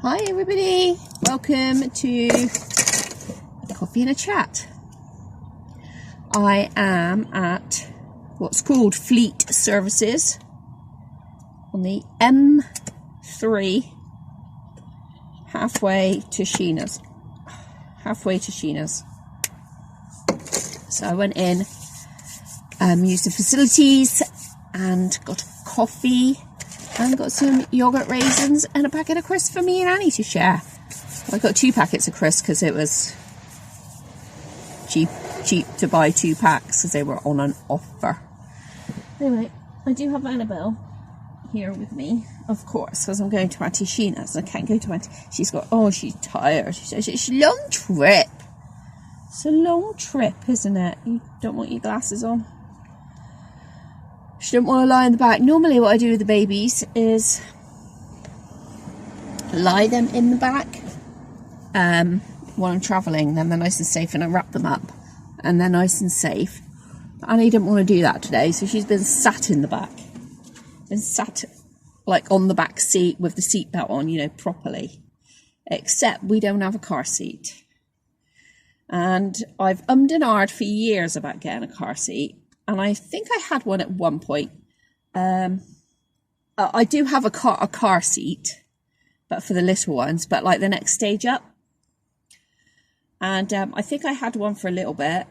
Hi everybody, welcome to Coffee and a Chat. I am at what's called Fleet Services on the M3 halfway to Sheena's. So I went in, used the facilities and got a coffee and got some yogurt raisins and a packet of crisps for me and Annie to share. I got 2 packets of crisps because it was cheap to buy 2 packs because they were on an offer. Anyway, I do have Annabelle here with me, of course, because I'm going to Auntie Sheena's. I can't go to Auntie. She's tired. She says it's a long trip. It's a long trip, isn't it? You don't want your glasses on. She didn't want to lie in the back. Normally what I do with the babies is lie them in the back while I'm travelling. Then they're nice and safe and I wrap them up and they're nice and safe. But Annie didn't want to do that today, so she's been sat in the back. Been sat like on the back seat with the seatbelt on, you know, properly. Except we don't have a car seat. And I've ummed and ahed for years about getting a car seat. And I think I had one at one point. I do have a car seat, but for the little ones, but like the next stage up. And I think I had one for a little bit,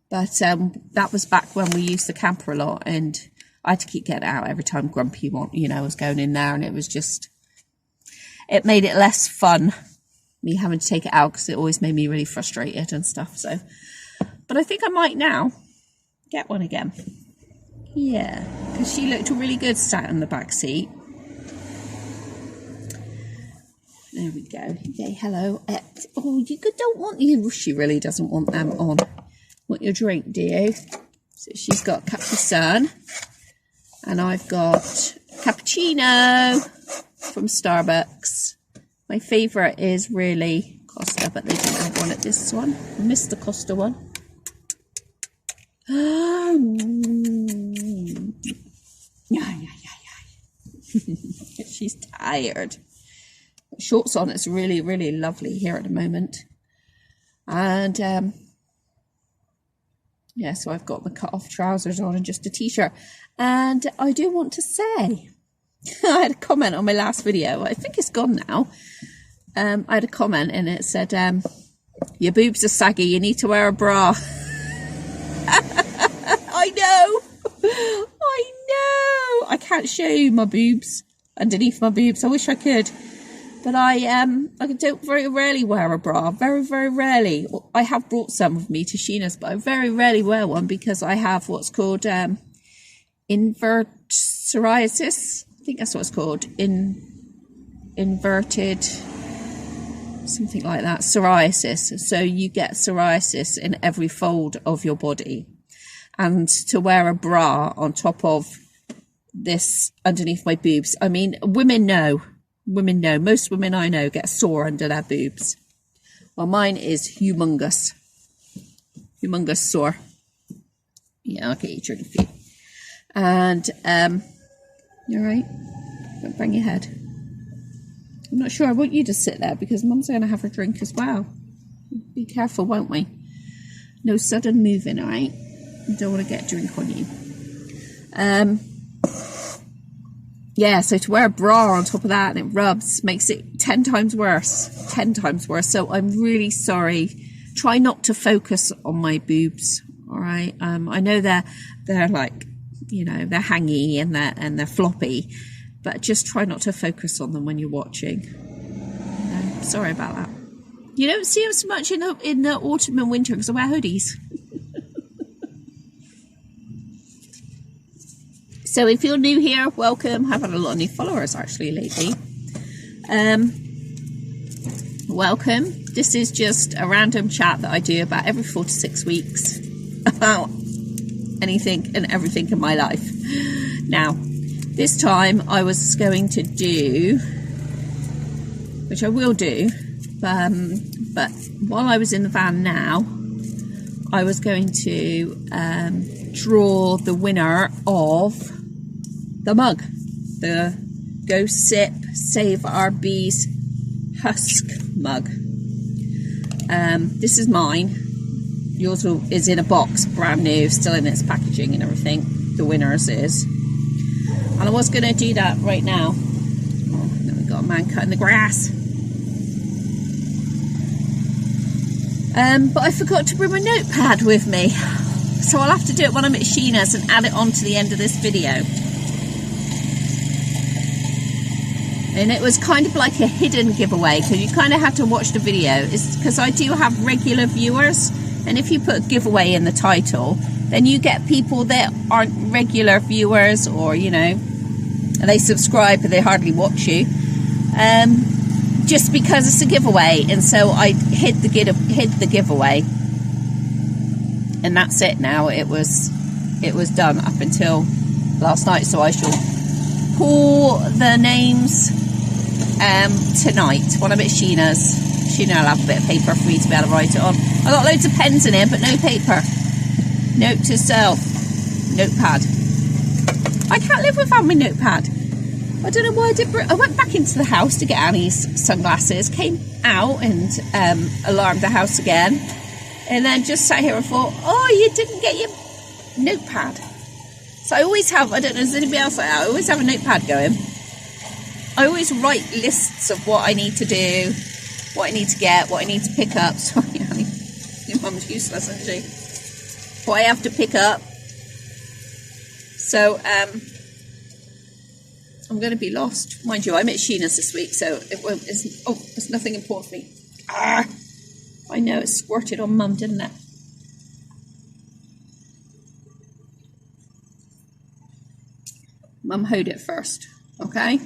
but that was back when we used the camper a lot, and I had to keep getting out every time Grumpy was going in there, and it was just, it made it less fun, me having to take it out, because it always made me really frustrated and stuff. So, but I think I might now get one again. Yeah, because she looked really good sat in the back seat. There we go. Yay, hello. Oh, you don't want you. She really doesn't want them on. Want your drink, do you? So she's got Capri Sun, and I've got cappuccino from Starbucks. My favourite is really Costa, but they didn't have one at this one. I missed the Costa one. She's tired. Shorts on. It's really, really lovely here at the moment. And yeah, so I've got the cut-off trousers on and just a t-shirt. And I do want to say, I had a comment on my last video. I think it's gone now. I had a comment and it said, your boobs are saggy, you need to wear a bra. I know. I can't show you my boobs, underneath my boobs. I wish I could. But I don't very rarely wear a bra. Very, very rarely. I have brought some with me to Sheena's, but I very rarely wear one because I have what's called invert psoriasis. I think that's what it's called. Inverted, something like that. Psoriasis. So you get psoriasis in every fold of your body. And to wear a bra on top of this underneath my boobs, I mean, women know. Most women I know get sore under their boobs. Well, mine is humongous sore. Yeah, I'll get you a drink for you. And you all right? Don't bang your head. I'm not sure. I want you to sit there because Mum's going to have a drink as well. Be careful, won't we? No sudden moving, all right? I don't want to get a drink on you. Yeah, so to wear a bra on top of that and it rubs makes it 10 times worse. 10 times worse. So I'm really sorry. Try not to focus on my boobs. All right. I know they're like, they're hangy and they're floppy, but just try not to focus on them when you're watching. Sorry about that. You don't see them so much in the autumn and winter because I wear hoodies. So if you're new here, welcome. I've had a lot of new followers actually lately. Welcome. This is just a random chat that I do about every 4 to 6 weeks about anything and everything in my life. Now, this time I was going to do, which I will do, but while I was in the van now, I was going to draw the winner of the mug, the Go Sip Save Our Bees Husk mug. This is mine. Yours is in a box, brand new, still in its packaging and everything. The winner's is. And I was going to do that right now. Oh, then we've got a man cutting the grass. But I forgot to bring my notepad with me. So I'll have to do it when I'm at Sheena's and add it on to the end of this video. And it was kind of like a hidden giveaway, because you kind of had to watch the video. It's because I do have regular viewers. And if you put giveaway in the title, then you get people that aren't regular viewers, or, you know, they subscribe but they hardly watch you. Just because it's a giveaway. And so I hid the giveaway. And that's it now. It was done up until last night. So I shall pull the names tonight when I'm at Sheena's. Sheena will have a bit of paper for me to be able to write it on. I got loads of pens in here, but no paper. Note to self. Notepad. I can't live without my notepad. I don't know why I did. I went back into the house to get Annie's sunglasses, came out and alarmed the house again, and then just sat here and thought, oh, you didn't get your notepad. So I always have, I don't know, does anybody else like that? I always have a notepad going. I always write lists of what I need to do, what I need to get, what I need to pick up. Sorry, Annie, your mum's useless, isn't she? What I have to pick up. So, I'm going to be lost. Mind you, I'm at Sheena's this week, so it's nothing important for me. Ah, I know it squirted on Mum, didn't it? Mum hoed it first, okay?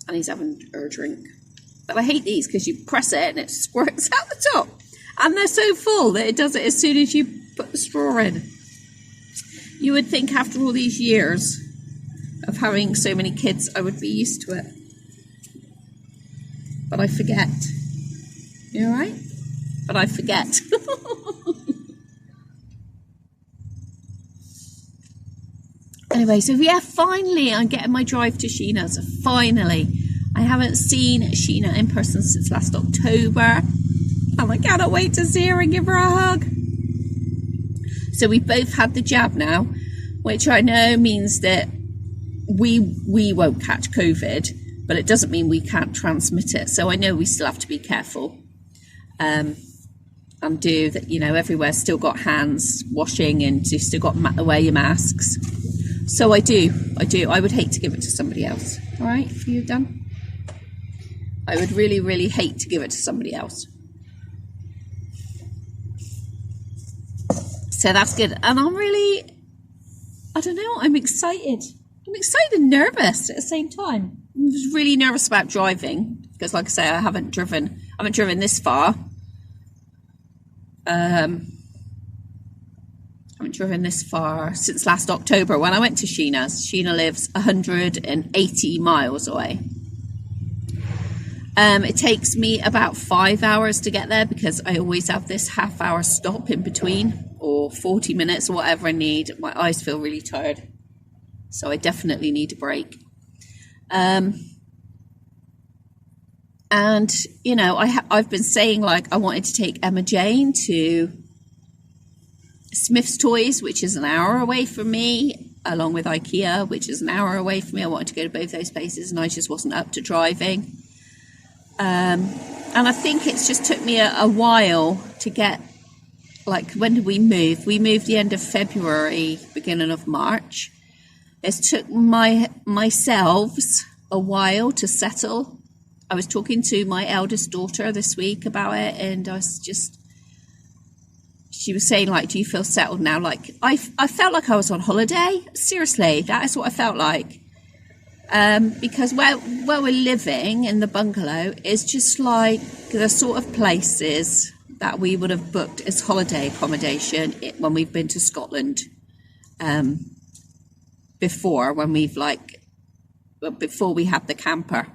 And he's having her drink. But I hate these because you press it and it squirts out the top. And they're so full that it does it as soon as you put the straw in. You would think after all these years of having so many kids, I would be used to it. But I forget. You all right? But I forget. Anyway, so yeah, finally I'm getting my drive to Sheena's. Finally. I haven't seen Sheena in person since last October. And I cannot wait to see her and give her a hug. So we both had the jab now, which I know means that we won't catch COVID, but it doesn't mean we can't transmit it. So I know we still have to be careful. And do that, you know, everywhere's still got hands washing and you've still got to wear your masks. So I do. I would hate to give it to somebody else. All right, are you done? I would really, really hate to give it to somebody else. So that's good. And I'm really, I don't know, I'm excited. I'm excited and nervous at the same time. I was really nervous about driving because, like I say, I haven't driven this far. I haven't driven this far since last October when I went to Sheena's. Sheena lives 180 miles away. It takes me about 5 hours to get there because I always have this half-hour stop in between, or 40 minutes or whatever I need. My eyes feel really tired, so I definitely need a break. And, you know, I've been saying, like, I wanted to take Emma Jane to Smith's Toys, which is an hour away from me, along with IKEA, which is an hour away from me. I wanted to go to both those places, and I just wasn't up to driving. And I think it's just took me a while to get, like, when did we move? We moved the end of February, beginning of March. It took myself a while to settle. I was talking to my eldest daughter this week about it, and she was saying, like, do you feel settled now? Like, I felt like I was on holiday. Seriously, that is what I felt like. Because where we're living in the bungalow is just like the sort of places that we would have booked as holiday accommodation when we've been to Scotland before, before we had the camper.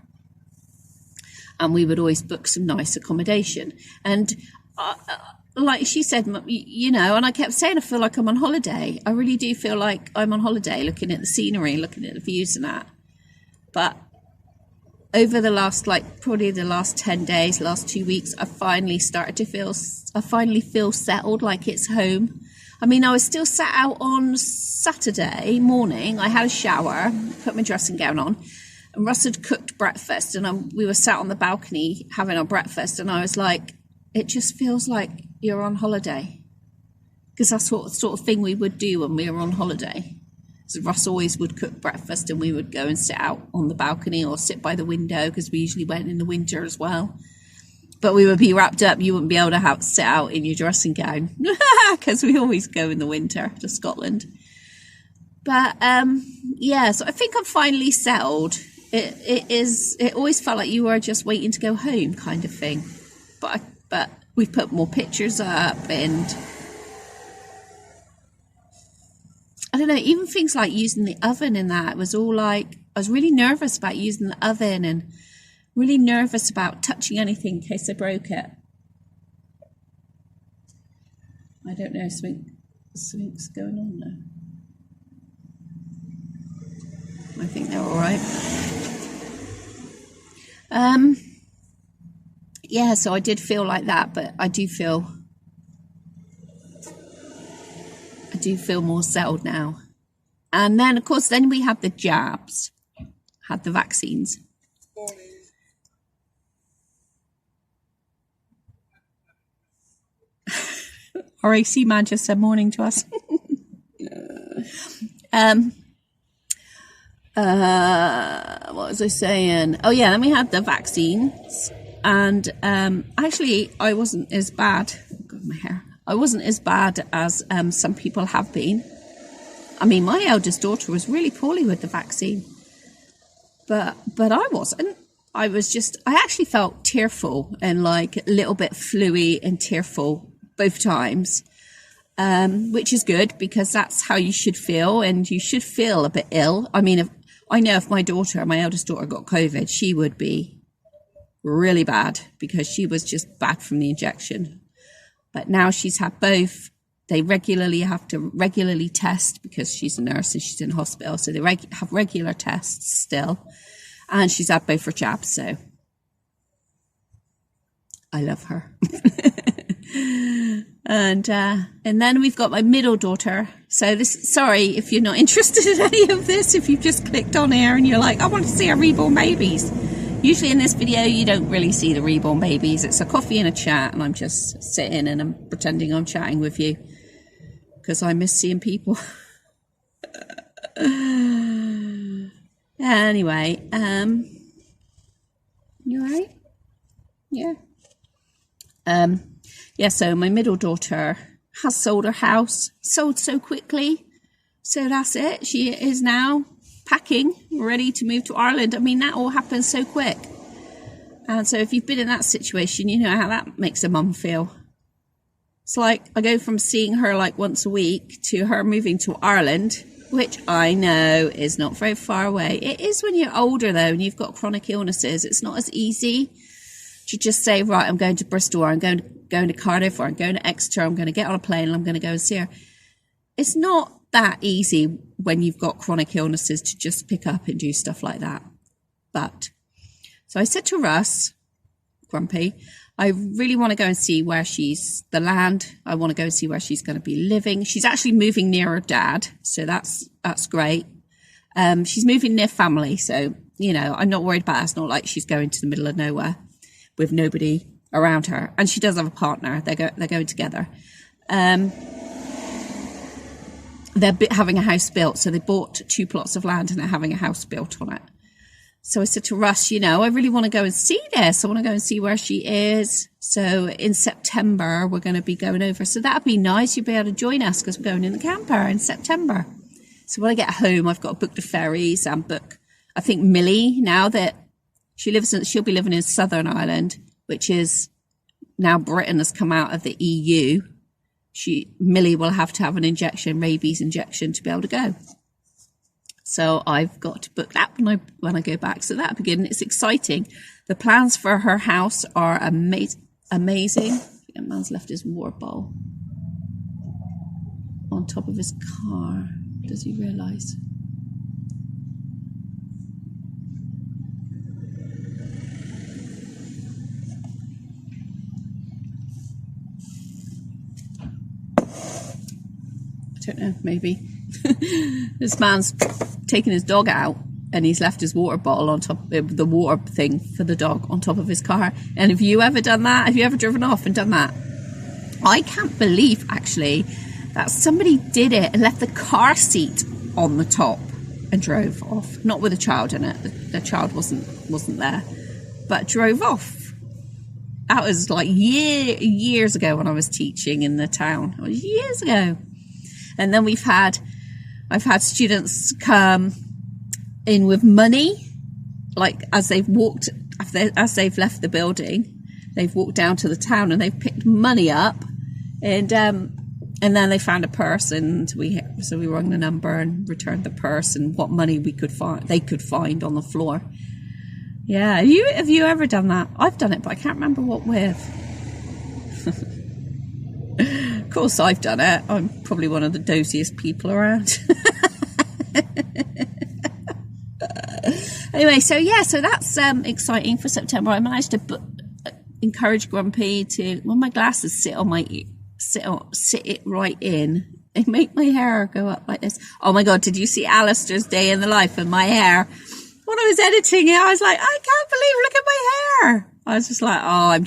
And we would always book some nice accommodation. And like she said, you know, and I kept saying, I feel like I'm on holiday. I really do feel like I'm on holiday, looking at the scenery, looking at the views and that. But over the last, like, probably the last 10 days, last 2 weeks, I finally feel settled, like it's home. I mean, I was still sat out on Saturday morning. I had a shower, put my dressing gown on, and Russ had cooked breakfast, and we were sat on the balcony having our breakfast, and I was like, it just feels like you're on holiday. Because that's what sort of thing we would do when we were on holiday. So Russ always would cook breakfast, and we would go and sit out on the balcony or sit by the window, because we usually went in the winter as well. But we would be wrapped up. You wouldn't be able to sit out in your dressing gown, because we always go in the winter to Scotland. But yeah, so I think I'm finally settled. It always felt like you were just waiting to go home, kind of thing. But we've put more pictures up, and I don't know, even things like using the oven and that, it was all like, I was really nervous about using the oven and really nervous about touching anything in case I broke it. I don't know, something's going on now. I think they're all right. Yeah, so I did feel like that, but I do feel more settled now. And then, of course, then we had the jabs, had the vaccines. RAC man just said morning to us. What was I saying? Oh yeah, then we had the vaccines, and actually I wasn't as bad. God, my hair. I wasn't as bad as some people have been. I mean, my eldest daughter was really poorly with the vaccine, but I wasn't. I actually felt tearful and like a little bit fluey and tearful both times, which is good, because that's how you should feel, and you should feel a bit ill. I mean, I know if my eldest daughter got COVID, she would be really bad, because she was just bad from the injection. But now she's had both. They have to regularly test, because she's a nurse and she's in hospital. So they have regular tests still. And she's had both her jabs. So I love her. And then we've got my middle daughter. So sorry if you're not interested in any of this, if you've just clicked on here and you're like, I want to see our reborn babies. Usually in this video, you don't really see the reborn babies. It's a coffee and a chat, and I'm just sitting and I'm pretending I'm chatting with you, because I miss seeing people. Anyway, you all right? Yeah. Yeah, so my middle daughter has sold her house, sold so quickly. So that's it. She is now packing, ready to move to Ireland. I mean, that all happened so quick. And so if you've been in that situation, you know how that makes a mum feel. It's like I go from seeing her like once a week to her moving to Ireland, which I know is not very far away. It is when you're older, though, and you've got chronic illnesses. It's not as easy to just say, right, I'm going to Bristol, or I'm going to Cardiff, or I'm going to Exeter, I'm going to get on a plane and I'm going to go and see her. It's not that easy when you've got chronic illnesses to just pick up and do stuff like that. But so I said to Russ, Grumpy, I really want to go and see where the land. I want to go and see where she's going to be living. She's actually moving near her dad, so that's great. She's moving near family, so you know, I'm not worried about that. It's not like she's going to the middle of nowhere with nobody around her. And she does have a partner. They're going together. They're having a house built, so they bought 2 plots of land and they're having a house built on it. So I said to Russ, you know, I really want to go and see this. I want to go and see where she is. So in September, we're going to be going over. So that'd be nice. You'd be able to join us, because we're going in the camper in September. So when I get home, I've got to book the ferries and book, I think Millie, now that she'll be living in Southern Ireland, which is now Britain has come out of the EU. Millie will have to have an rabies injection to be able to go. So I've got to book that when I go back. So that'll be good. And it's exciting. The plans for her house are amazing. I think that man's left his water bowl on top of his car. Does he realise? don't know, maybe. This man's taken his dog out and he's left his water bottle on top of the water thing for the dog on top of his car. And have you ever done that? Have you ever driven off and done that? I can't believe, actually, that somebody did it and left the car seat on the top and drove off. Not with a child in it. The child wasn't there, but drove off. That was like years ago when I was teaching in the town. It was years ago. And then I've had students come in with money, like as they've left the building, they've walked down to the town and they've picked money up, and then they found a purse, and so we rang the number and returned the purse and what money they could find on the floor. Yeah, have you ever done that? I've done it, but I can't remember what with. Of course I've done it. I'm probably one of the doziest people around. Anyway, so that's exciting for September. I managed to encourage Grumpy to, when my glasses sit it right in. They make my hair go up like this. Oh my God, did you see Alistair's day in the life of my hair? When I was editing it, I was like, I can't believe, look at my hair. I was just like, I'm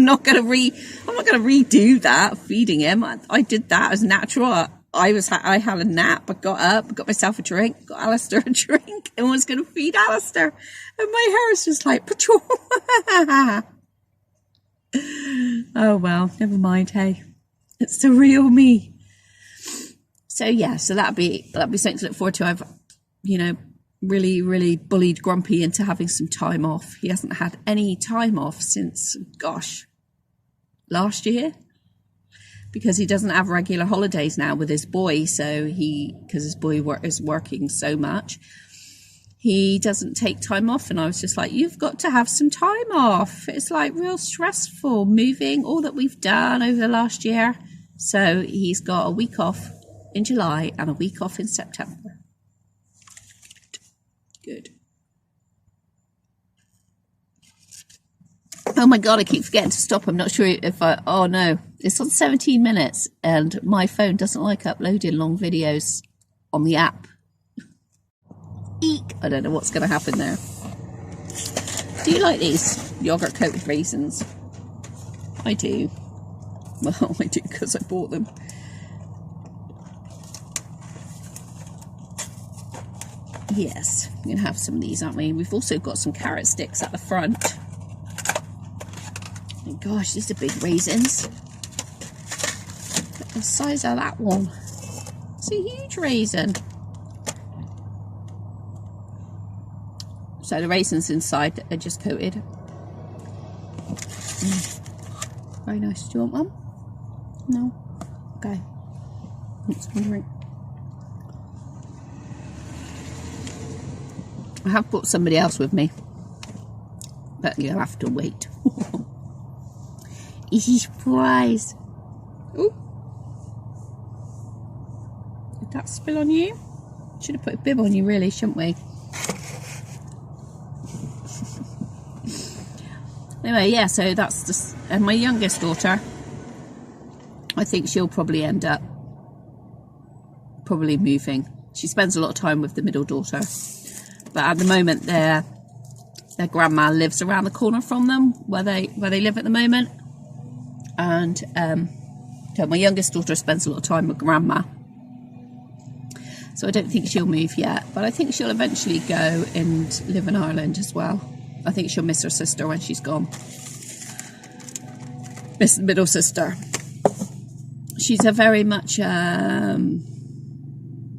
not going to redo that, feeding him. I did that as natural. I had a nap. I got up, got myself a drink, got Alistair a drink, and was going to feed Alistair. And my hair is just like, patrol. Oh, well, never mind. Hey, it's the real me. So yeah, so that'd be something to look forward to. I've, really, really bullied Grumpy into having some time off. He hasn't had any time off since, last year, because he doesn't have regular holidays now with his boy. So because his boy is working so much, he doesn't take time off. And I was just like, you've got to have some time off. It's like real stressful moving, all that we've done over the last year. So he's got a week off in July and a week off in September. Good. Oh my God, I keep forgetting to stop. I'm not sure if oh no, it's on 17 minutes and my phone doesn't like uploading long videos on the app. Eek. I don't know what's going to happen there. Do you like these yogurt coated raisins? I do. Well, I do because I bought them. Yes, we're going to have some of these, aren't we? We've also got some carrot sticks at the front. Oh gosh, these are big raisins. Look at the size of that one. It's a huge raisin. So the raisins inside are just coated. Very nice. Do you want one? No? Okay. Let's drink. I have brought somebody else with me, but you'll have to wait. Easy surprise. Ooh. Did that spill on you? Should have put a bib on you, really, shouldn't we? Anyway, yeah, so that's just, and my youngest daughter, I think she'll probably end up moving. She spends a lot of time with the middle daughter. But at the moment, their grandma lives around the corner from them, where they live at the moment. And so my youngest daughter spends a lot of time with grandma. So I don't think she'll move yet. But I think she'll eventually go and live in Ireland as well. I think she'll miss her sister when she's gone. Miss the middle sister. She's a very much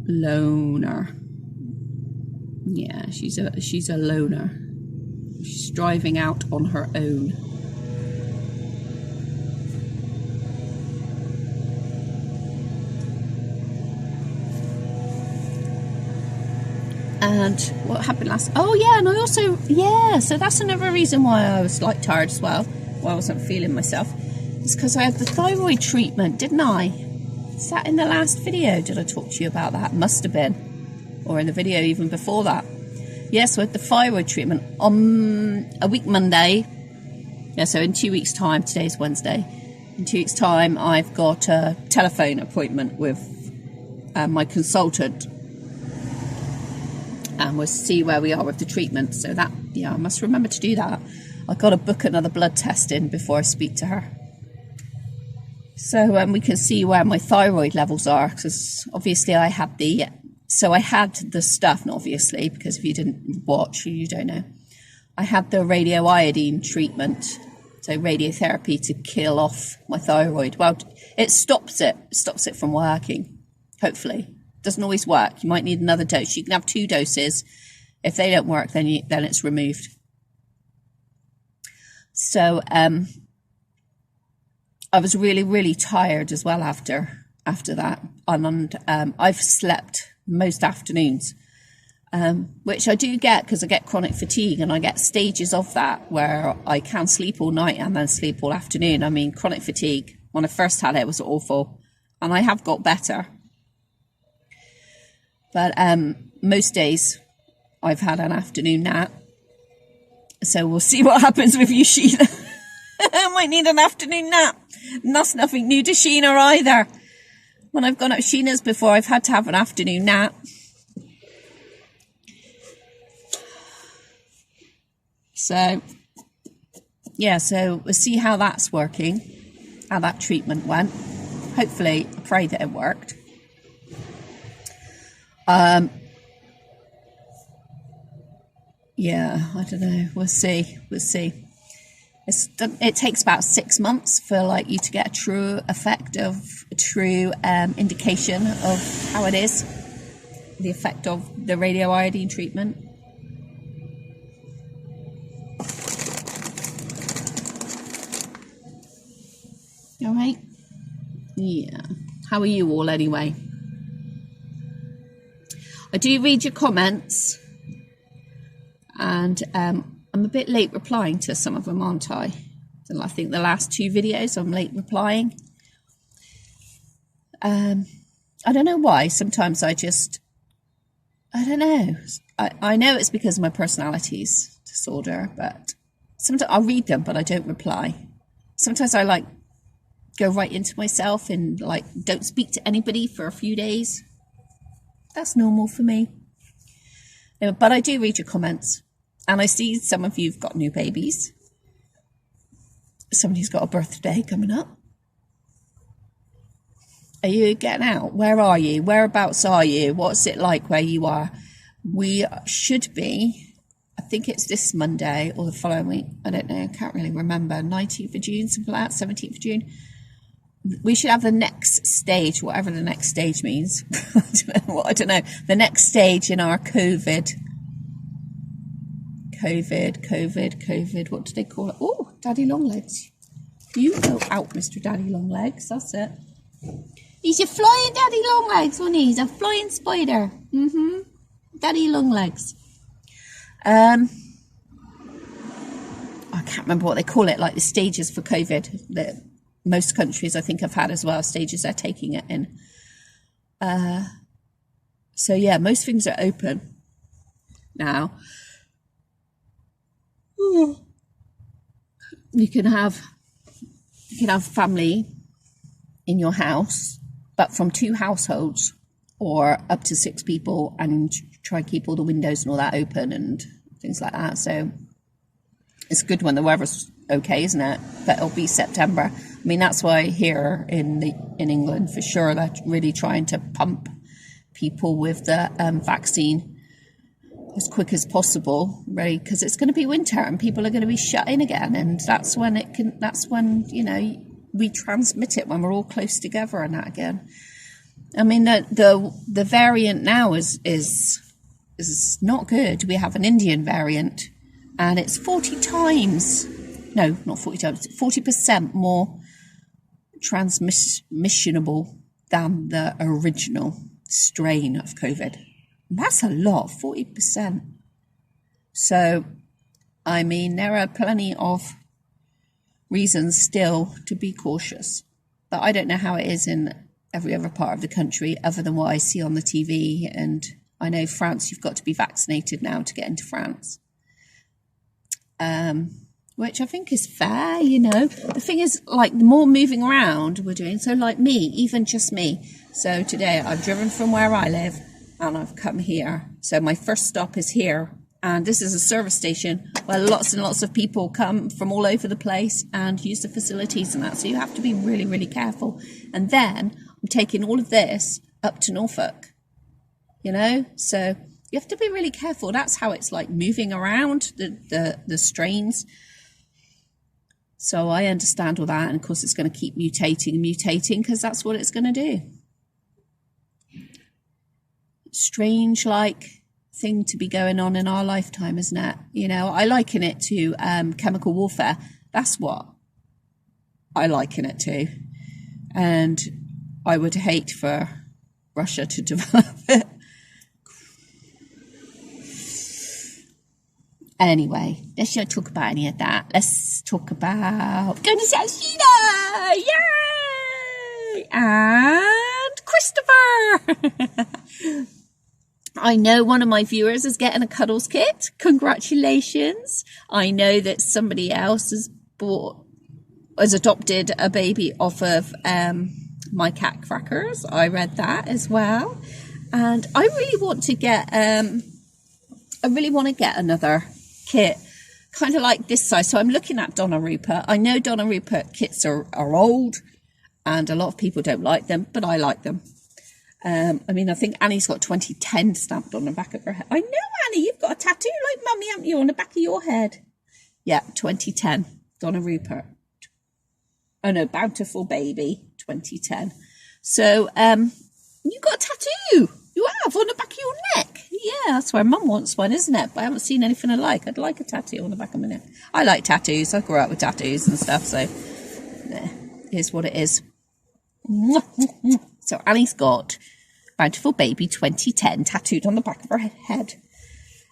loner. Yeah, she's a loner. She's driving out on her own. And what happened last? Oh yeah, and I also so that's another reason why I was like tired as well. Why I wasn't feeling myself. It's because I had the thyroid treatment, didn't I? Is that in the last video? Did I talk to you about that? Must have been. Or in the video even before that. Yes, with the thyroid treatment on a week Monday. Yeah, so in 2 weeks' time, today's Wednesday. In 2 weeks' time, I've got a telephone appointment with my consultant, and we'll see where we are with the treatment. So that, yeah, I must remember to do that. I've got to book another blood test in before I speak to her. So we can see where my thyroid levels are, because obviously I had the stuff, not obviously, because if you didn't watch, you don't know. I had the radioiodine treatment, so radiotherapy to kill off my thyroid. Well, it stops it from working, hopefully. Doesn't always work. You might need another dose. You can have 2 doses. If they don't work, then it's removed. So I was really, really tired as well after that. And I've slept most afternoons, which I do get because I get chronic fatigue, and I get stages of that where I can sleep all night and then sleep all afternoon. I mean, chronic fatigue, when I first had it was awful, and I have got better. But most days I've had an afternoon nap. So we'll see what happens with you, Sheena. I might need an afternoon nap. And that's nothing new to Sheena either. When I've gone up Sheena's before, I've had to have an afternoon nap. So, yeah, so we'll see how that's working, how that treatment went. Hopefully, I pray that it worked. Yeah, I don't know. We'll see. It takes about 6 months for like you to get a true indication of how it is, the effect of the radioiodine treatment. All right. Yeah. How are you all anyway? I do read your comments, and I'm a bit late replying to some of them, aren't I? I think the last 2 videos I'm late replying. I don't know why. Sometimes I don't know. I know it's because of my personalities disorder, but sometimes I'll read them, but I don't reply. Sometimes I like go right into myself and like don't speak to anybody for a few days. That's normal for me. But I do read your comments. And I see some of you've got new babies. Somebody's got a birthday coming up. Are you getting out? Where are you? Whereabouts are you? What's it like where you are? We should be, I think it's this Monday or the following week. I don't know. I can't really remember. 19th of June, something like that. 17th of June. We should have the next stage, whatever the next stage means. I don't know. The next stage in our COVID. What do they call it? Oh, Daddy Longlegs. You go out, Mr. Daddy Longlegs. That's it. He's a flying Daddy Longlegs, wasn't he? He's a flying spider. Daddy Longlegs. I can't remember what they call it, like the stages for COVID that most countries I think have had as well, stages they're taking it in. So yeah, most things are open now. You can have family in your house, but from 2 households or up to 6 people, and try and keep all the windows and all that open and things like that. So it's good when the weather's okay, isn't it? But it'll be September. I mean, that's why here in England for sure they're really trying to pump people with the vaccine as quick as possible, right? Because it's going to be winter and people are going to be shut in again, and that's when you know we transmit it, when we're all close together and that again. I mean, the variant now is not good. We have an Indian variant, and it's 40% more transmissionable than the original strain of COVID. That's a lot, 40%. So, I mean, there are plenty of reasons still to be cautious. But I don't know how it is in every other part of the country other than what I see on the TV. And I know France, you've got to be vaccinated now to get into France. Which I think is fair, you know. The thing is, like, the more moving around we're doing, so like me, even just me, So today I've driven from where I live and I've come here. So my first stop is here. And this is a service station where lots and lots of people come from all over the place and use the facilities and that. So you have to be really, really careful. And then I'm taking all of this up to Norfolk, you know? So you have to be really careful. That's how it's like moving around, the strains. So I understand all that. And of course, it's going to keep mutating and mutating because that's what it's going to do. Strange, like, thing to be going on in our lifetime, isn't it? You know, I liken it to chemical warfare. That's what I liken it to. And I would hate for Russia to develop it. Anyway, let's not talk about any of that. Let's talk about going to South China! Yay! And Christopher! I know one of my viewers is getting a cuddles kit. Congratulations. I know that somebody else has adopted a baby off of my cat crackers. I read that as well. And I really want to get another kit kind of like this size. So I'm looking at Donna Rupert. I know Donna Rupert kits are old and a lot of people don't like them, but I like them. I mean, I think Annie's got 2010 stamped on the back of her head. I know, Annie, you've got a tattoo like Mummy, haven't you, on the back of your head? Yeah, 2010, Donna Rupert. Oh no, Bountiful Baby, 2010. So, you got a tattoo. You have on the back of your neck. Yeah, that's where Mum wants one, isn't it? But I haven't seen anything I like. I'd like a tattoo on the back of my neck. I like tattoos. I grew up with tattoos and stuff, so here's what it is. So Annie's got Bountiful Baby 2010 tattooed on the back of her head.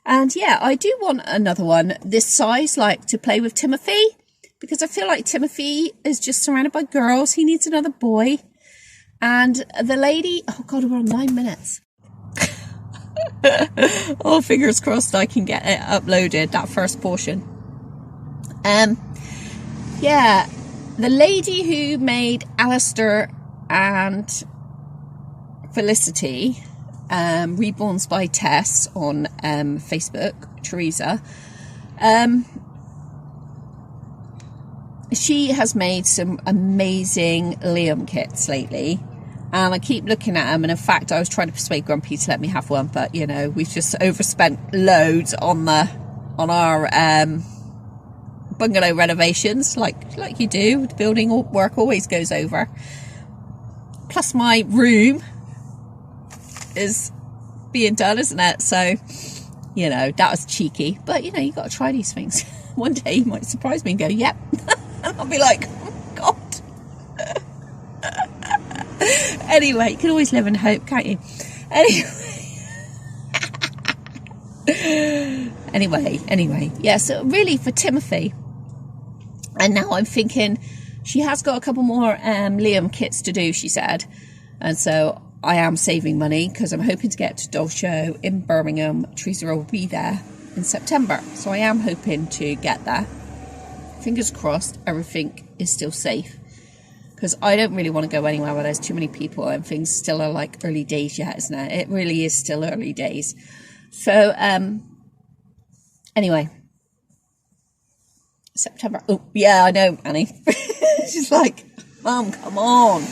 And yeah, I do want another one this size, like to play with Timothy, because I feel like Timothy is just surrounded by girls. He needs another boy. And the lady, oh God, we're on 9 minutes. Oh, fingers crossed I can get it uploaded, that first portion. Yeah, the lady who made Alistair and Felicity, Reborns by Tess on Facebook, Teresa, she has made some amazing Liam kits lately, and I keep looking at them. And in fact, I was trying to persuade Grumpy to let me have one, but you know, we've just overspent loads on our bungalow renovations, like you do. The building work always goes over. Plus, my room is being done, isn't it? So, you know, that was cheeky. But, you know, you've got to try these things. One day you might surprise me and go, yep. And I'll be like, oh, God. Anyway, you can always live in hope, can't you? Anyway. Yeah, so really for Timothy. And now I'm thinking she has got a couple more Liam kits to do, she said. And so I am saving money because I'm hoping to get to Doll Show in Birmingham. Teresa will be there in September. So I am hoping to get there. Fingers crossed everything is still safe. Because I don't really want to go anywhere where there's too many people and things still are like early days yet, isn't it? It really is still early days. So, anyway. September. Oh, yeah, I know, Annie. She's like, Mum, come on.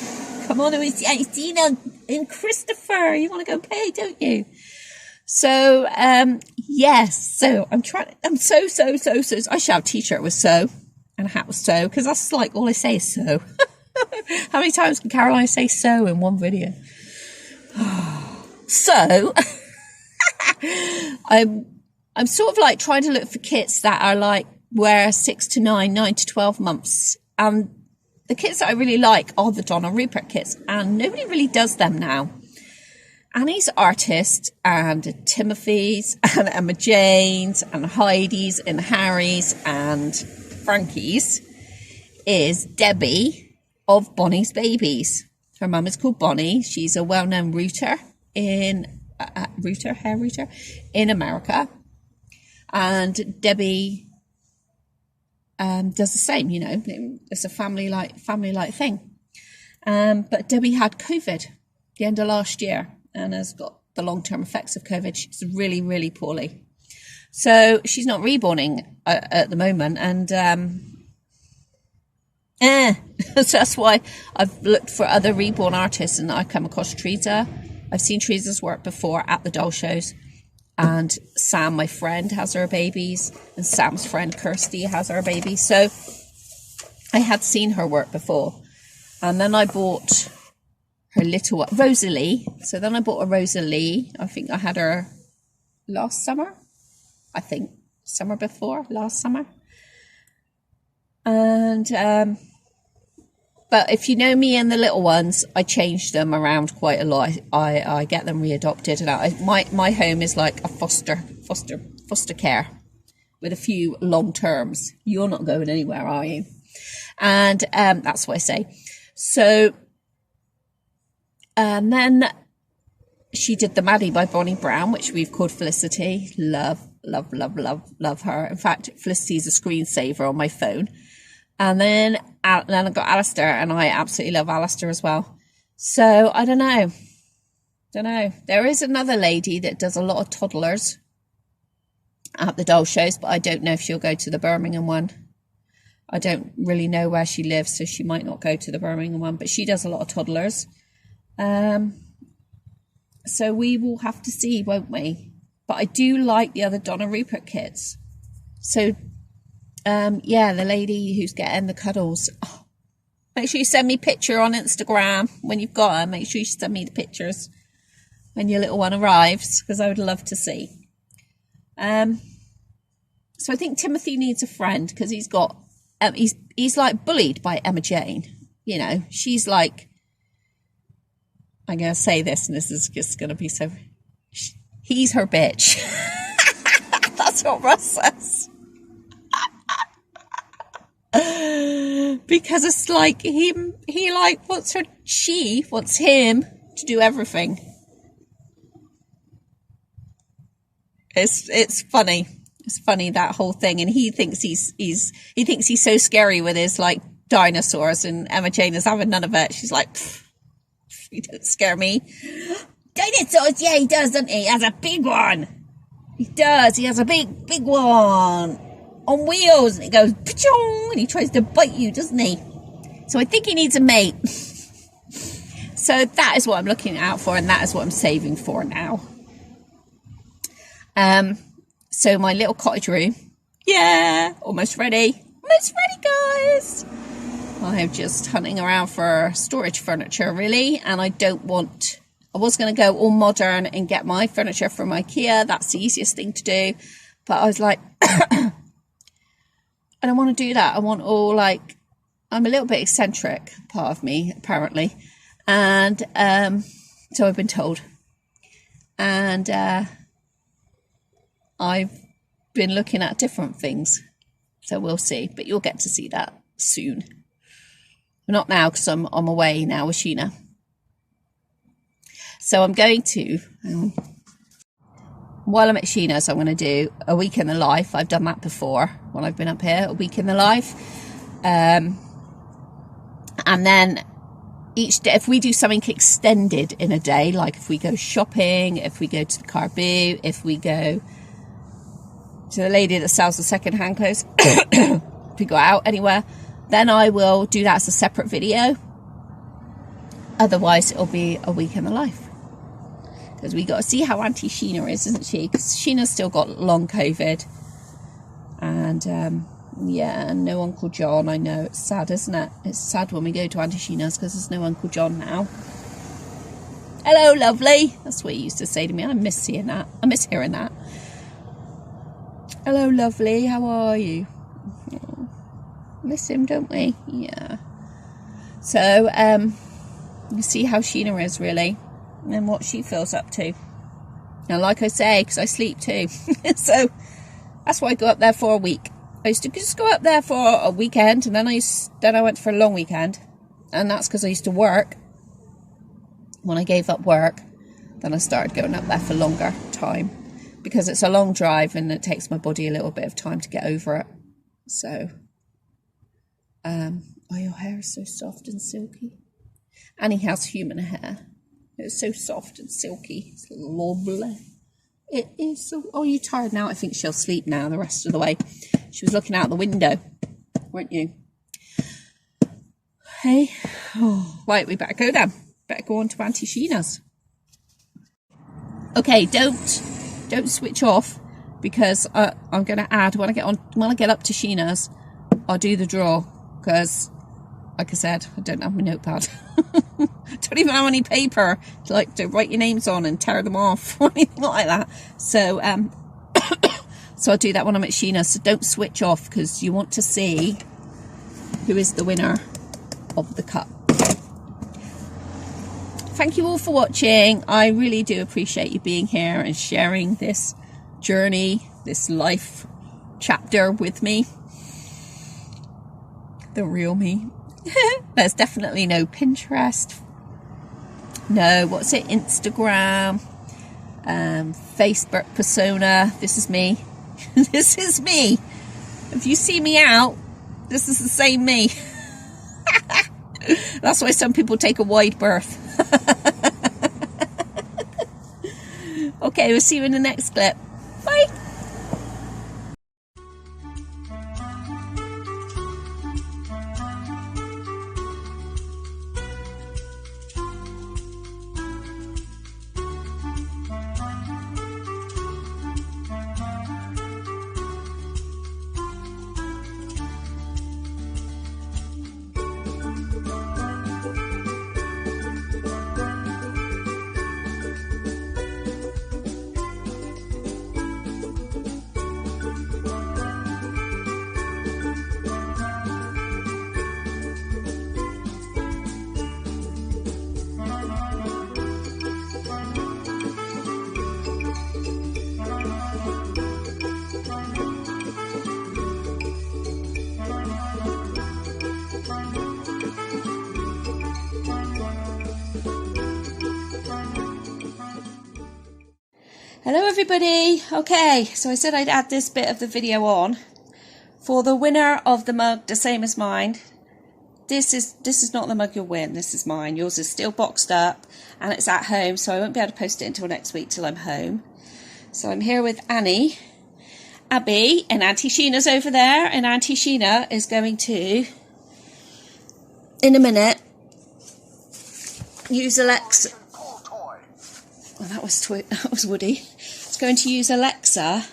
Come on, it's Tina and Christopher. You want to go play, don't you? So, yes. So, I'm so. I should have a t-shirt with so and a hat with so, because that's like all I say is so. How many times can Caroline say so in one video? So, I'm sort of like trying to look for kits that are like wear 6 to 9, 9 to 12 months. And the kits that I really like are the Donna Rupert kits, and nobody really does them now. Annie's Artist and Timothy's and Emma Jane's and Heidi's and Harry's and Frankie's is Debbie of Bonnie's Babies. Her mum is called Bonnie. She's a well-known hair rooter in America. And Debbie does the same, you know. It's a family-like thing. But Debbie had COVID. the end of last year and has got the long-term effects of COVID. She's really, really poorly. So she's not reborning at the moment. And so that's why I've looked for other reborn artists, and I come across Teresa. I've seen Teresa's work before at the doll shows. And Sam, my friend, has her babies. And Sam's friend, Kirsty, has her babies. So I had seen her work before. And then I bought her little one, Rosalie. So then I bought a Rosalie. I think I had her last summer. I think summer before, last summer. And, but if you know me and the little ones, I change them around quite a lot. I get them readopted. And my home is like a foster care with a few long terms. You're not going anywhere, are you? And that's what I say. So, and then she did the Maddie by Bonnie Brown, which we've called Felicity. Love her. In fact, Felicity is a screensaver on my phone. And then I got Alistair, and I absolutely love Alistair as well. So I don't know. There is another lady that does a lot of toddlers at the doll shows, but I don't know if she'll go to the Birmingham one. I don't really know where she lives, so she might not go to the Birmingham one, but she does a lot of toddlers. So we will have to see, won't we? But I do like the other Donna Rupert kits. So, yeah, the lady who's getting the cuddles. Oh, make sure you send me a picture on Instagram when you've got her. Make sure you send me the pictures when your little one arrives, because I would love to see. So I think Timothy needs a friend, because he's got, he's like bullied by Emma Jane. You know, she's like, I'm going to say this, and this is just going to be so... He's her bitch. That's what Russ says. Because it's like he like wants her... She wants him to do everything. It's funny. It's funny, that whole thing. And he thinks he's so scary with his like dinosaurs, and Emma Jane is having none of it. She's like... He don't scare me. Dinosaurs, yeah, he does, doesn't he? He has a big one. He does. He has a big one on wheels, and it goes pa-chong, and he tries to bite you, doesn't he? So I think he needs a mate. So that is what I'm looking out for, and that is what I'm saving for now. So my little cottage room, yeah, almost ready, guys. I'm just hunting around for storage furniture, really, and I was going to go all modern and get my furniture from IKEA. That's the easiest thing to do, but I was like, I don't want to do that. I want all, like, I'm a little bit eccentric, part of me, apparently, and so I've been told, and I've been looking at different things, so we'll see, but you'll get to see that soon. Not now, because I'm away now with Sheena. So I'm going to, while I'm at Sheena's, I'm going to do a week in the life. I've done that before when I've been up here, a week in the life. And then each day, if we do something extended in a day, like if we go shopping, if we go to the car boot, if we go to the lady that sells the second-hand clothes, if we go out anywhere, then I will do that as a separate video. Otherwise, it'll be a week in the life. Because we got to see how Auntie Sheena is, isn't she? Because Sheena's still got long COVID. And, yeah, and no Uncle John. I know, it's sad, isn't it? It's sad when we go to Auntie Sheena's because there's no Uncle John now. Hello, lovely. That's what he used to say to me. I miss seeing that. I miss hearing that. Hello, lovely. How are you? Miss him, don't we? Yeah. So, you see how Sheena is, really, and what she feels up to. And like I say, because I sleep too, so that's why I go up there for a week. I used to just go up there for a weekend, and then I went for a long weekend, and that's because I used to work. When I gave up work, then I started going up there for longer time, because it's a long drive and it takes my body a little bit of time to get over it. So. Oh, your hair is so soft and silky. Annie has human hair. It's so soft and silky. It's lovely. It is so... Oh, you're tired now? I think she'll sleep now the rest of the way. She was looking out the window, weren't you? Hey. Oh, right, we better go then. Better go on to Auntie Sheena's. Okay, don't switch off, because I'm going to add, when I get up to Sheena's, I'll do the draw, because, like I said, I don't have my notepad. Don't even have any paper to write your names on and tear them off or anything like that. So, so I'll do that when I'm at Sheena's. So don't switch off, because you want to see who is the winner of the cup. Thank you all for watching. I really do appreciate you being here and sharing this journey, this life chapter with me. The real me. There's definitely no Pinterest. No, what's it? Instagram. Facebook persona. This is me. This is me. If you see me out, this is the same me. That's why some people take a wide berth. Okay, we'll see you in the next clip. Bye. Hello everybody. Okay, so I said I'd add this bit of the video on for the winner of the mug, the same as mine. This is not the mug you'll win. This is mine. Yours is still boxed up and it's at home, so I won't be able to post it until next week till I'm home. So I'm here with Annie, Abby, and Auntie Sheena's over there, and Auntie Sheena is going to, in a minute, use Alexa. Oh, that was Woody. It's going to use Alexa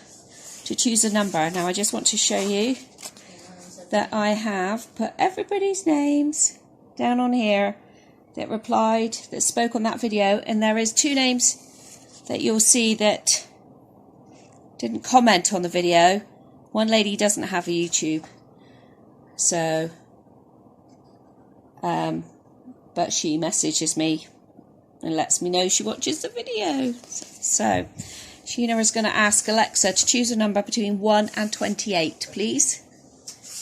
to choose a number. Now I just want to show you that I have put everybody's names down on here that replied, that spoke on that video, and there is 2 names that you'll see that didn't comment on the video. One lady doesn't have a YouTube, so but she messages me and lets me know she watches the video. So Sheena is going to ask Alexa to choose a number between 1 and 28, please.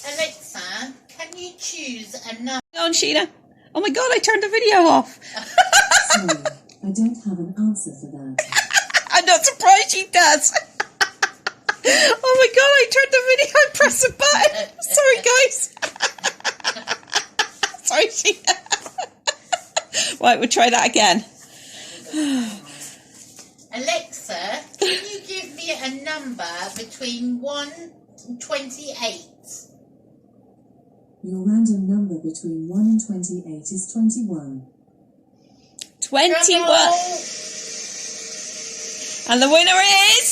Alexa, can you choose a number? Go on, Sheena. Oh my god, I turned the video off. Sorry, I don't have an answer for that. I'm not surprised she does. Oh my god, I turned the video. I pressed a button. Sorry, guys. Sorry, Sheena. Right, we'll try that again. Alexa, can you give me a number between 1 and 28? Your random number between 1 and 28 is 21. 21. Trouble. And the winner is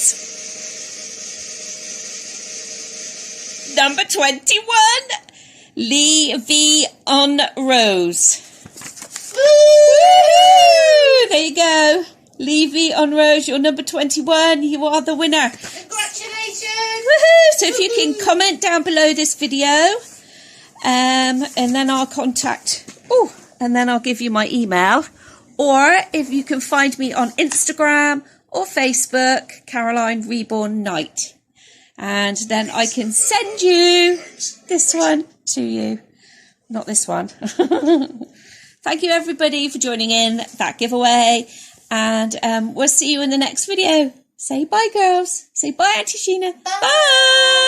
number 21, Lee V on Rose. Woo! There you go. Lee V on Rose, you're number 21. You are the winner. Congratulations. Woohoo! So if you can comment down below this video, and then I'll and then I'll give you my email. Or if you can find me on Instagram or Facebook, Caroline Reborn Night. And then I can send you this one to you. Not this one. Thank you everybody for joining in that giveaway. And we'll see you in the next video. Say bye, girls. Say bye, Auntie Sheena. Bye. Bye.